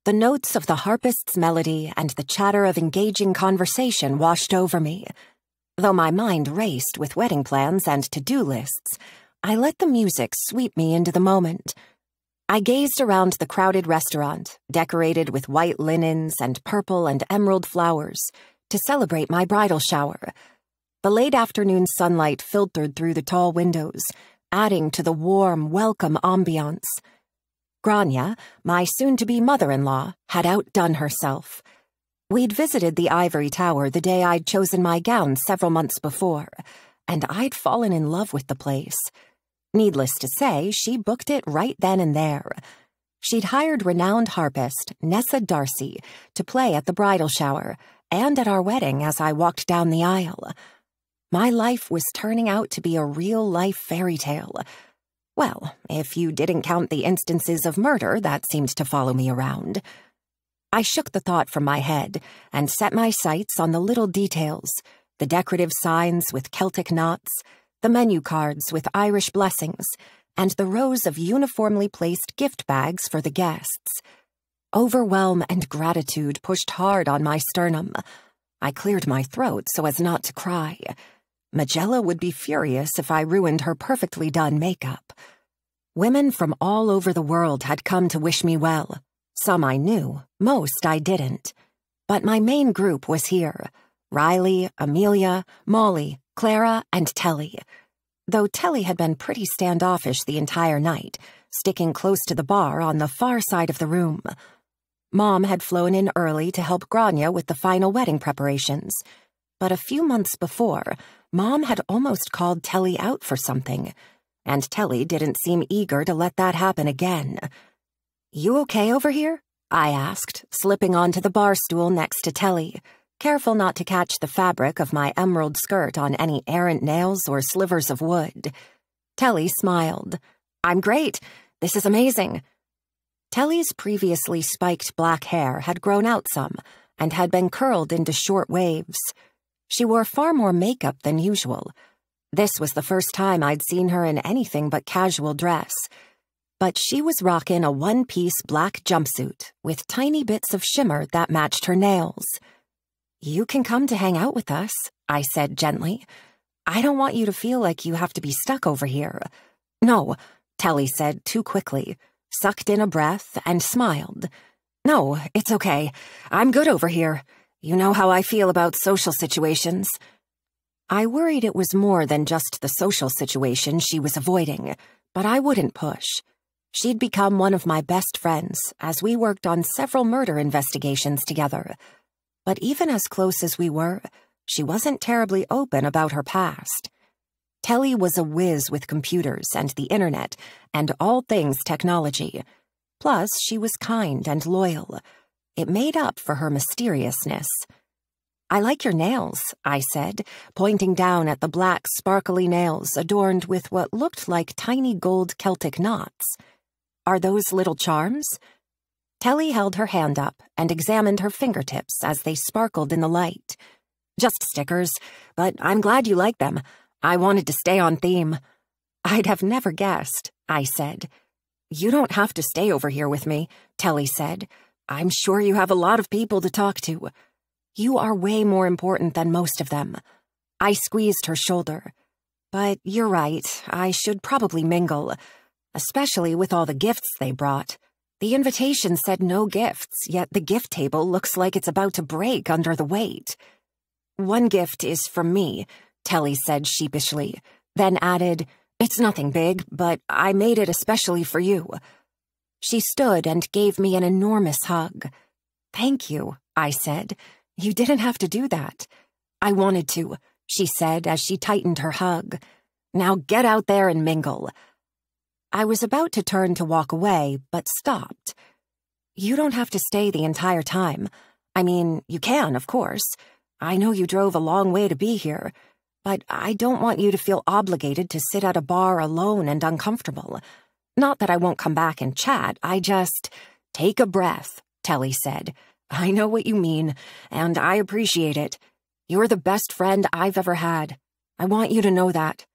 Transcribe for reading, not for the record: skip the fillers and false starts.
The notes of the harpist's melody and the chatter of engaging conversation washed over me. Though my mind raced with wedding plans and to-do lists, I let the music sweep me into the moment. I gazed around the crowded restaurant, decorated with white linens and purple and emerald flowers, to celebrate my bridal shower. The late afternoon sunlight filtered through the tall windows, adding to the warm, welcome ambiance. Grania, my soon-to-be mother-in-law, had outdone herself. We'd visited the ivory tower the day I'd chosen my gown several months before, and I'd fallen in love with the place. Needless to say, she booked it right then and there. She'd hired renowned harpist Nessa Darcy to play at the bridal shower and at our wedding as I walked down the aisle. My life was turning out to be a real-life fairy tale. Well, if you didn't count the instances of murder that seemed to follow me around. I shook the thought from my head and set my sights on the little details, the decorative signs with Celtic knots, the menu cards with Irish blessings, and the rows of uniformly placed gift bags for the guests. Overwhelm and gratitude pushed hard on my sternum. I cleared my throat so as not to cry. Magella would be furious if I ruined her perfectly done makeup. Women from all over the world had come to wish me well. Some I knew, most I didn't. But my main group was here: Rylie, Amelia, Molly, Clara, and Telly. Though Telly had been pretty standoffish the entire night, sticking close to the bar on the far side of the room. Mom had flown in early to help Grania with the final wedding preparations. But a few months before, Mom had almost called Telly out for something, and Telly didn't seem eager to let that happen again. "You okay over here?" I asked, slipping onto the bar stool next to Telly, careful not to catch the fabric of my emerald skirt on any errant nails or slivers of wood. Telly smiled. "I'm great. This is amazing." Telly's previously spiked black hair had grown out some and had been curled into short waves. She wore far more makeup than usual. This was the first time I'd seen her in anything but casual dress. But she was rocking a one-piece black jumpsuit with tiny bits of shimmer that matched her nails. "You can come to hang out with us," I said gently. "I don't want you to feel like you have to be stuck over here." "No," Telly said too quickly, sucked in a breath, and smiled. "No, it's okay. I'm good over here. You know how I feel about social situations." I worried it was more than just the social situation she was avoiding, but I wouldn't push. She'd become one of my best friends as we worked on several murder investigations together. But even as close as we were, she wasn't terribly open about her past. Telly was a whiz with computers and the internet and all things technology. Plus, she was kind and loyal. It made up for her mysteriousness. "I like your nails," I said, pointing down at the black, sparkly nails adorned with what looked like tiny gold Celtic knots. "Are those little charms?" Telly held her hand up and examined her fingertips as they sparkled in the light. "Just stickers, but I'm glad you like them. I wanted to stay on theme." "I'd have never guessed," I said. "You don't have to stay over here with me," Telly said. "I'm sure you have a lot of people to talk to. You are way more important than most of them." I squeezed her shoulder. "But you're right, I should probably mingle, especially with all the gifts they brought. The invitation said no gifts, yet the gift table looks like it's about to break under the weight." "One gift is from me," Telly said sheepishly, then added, "It's nothing big, but I made it especially for you." She stood and gave me an enormous hug. "Thank you," I said. "You didn't have to do that." "I wanted to," she said as she tightened her hug. "Now get out there and mingle." I was about to turn to walk away, but stopped. "You don't have to stay the entire time. I mean, you can, of course. I know you drove a long way to be here, but I don't want you to feel obligated to sit at a bar alone and uncomfortable. Not that I won't come back and chat, I just—" "Take a breath," Telly said. "I know what you mean, and I appreciate it. You're the best friend I've ever had. I want you to know that."